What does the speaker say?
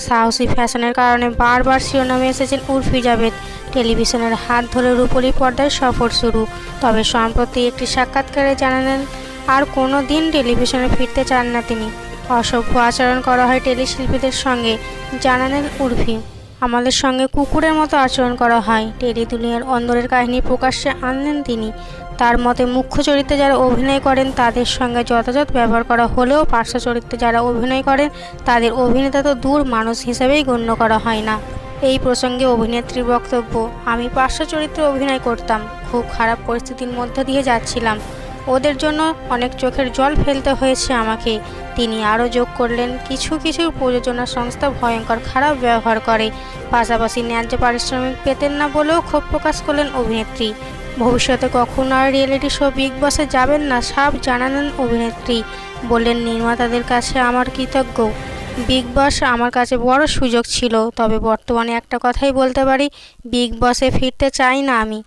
সাহসী ফ্যাশনের কারণে বারবার শিরোনামে এসেছেন উর্ফি জাভেদ। টেলিভিশনের হাত ধরে রূপলি পর্দায় সফর শুরু। তবে সম্প্রতি একটি সাক্ষাৎকারে জানালেন আর কোনো দিন টেলিভিশনে ফিরতে চান না তিনি। অসভ্য আচরণ করা হয় টেলিশিল্পীদের সঙ্গে, জানালেন উর্ফি। আমাদের সঙ্গে কুকুরের মতো আচরণ করা হয়, টেলি দুনিয়ার অন্দরের কাহিনী প্রকাশ্যে আনলেন তিনি। তার মতে মুখ্য চরিত্রে যারা অভিনয় করেন তাদের সঙ্গে যথাযথ ব্যবহার করা হলেও পার্শ্ব চরিত্রে যারা অভিনয় করেন তাদের অভিনেতা তো দূর, মানুষ হিসেবেই গণ্য করা হয় না। এই প্রসঙ্গে অভিনেত্রীর বক্তব্য, আমি পার্শ্ব চরিত্রে অভিনয় করতাম, খুব খারাপ পরিস্থিতির মধ্য দিয়ে যাচ্ছিলাম, ওদের জন্য অনেক চোখের জল ফেলতে হয়েছে আমাকে। তিনি আরও যোগ করলেন, কিছু কিছু প্রযোজনা সংস্থা ভয়ঙ্কর খারাপ ব্যবহার করে, পাশাপাশি ন্যায্য পারিশ্রমিক পেতেন না বলেও ক্ষোভ প্রকাশ করলেন অভিনেত্রী। ভবিষ্যতে কখনো আর রিয়েলিটি শো বিগ বসে যাবেন না সাফ জানালেন অভিনেত্রী। বললেন, নির্মাতাদের কাছে আমার কৃতজ্ঞ। বিগ বস আমার কাছে বড় সুযোগ ছিল, তবে বর্তমানে একটা কথাই বলতে পারি, বিগ বসে ফিরতে চাই না আমি।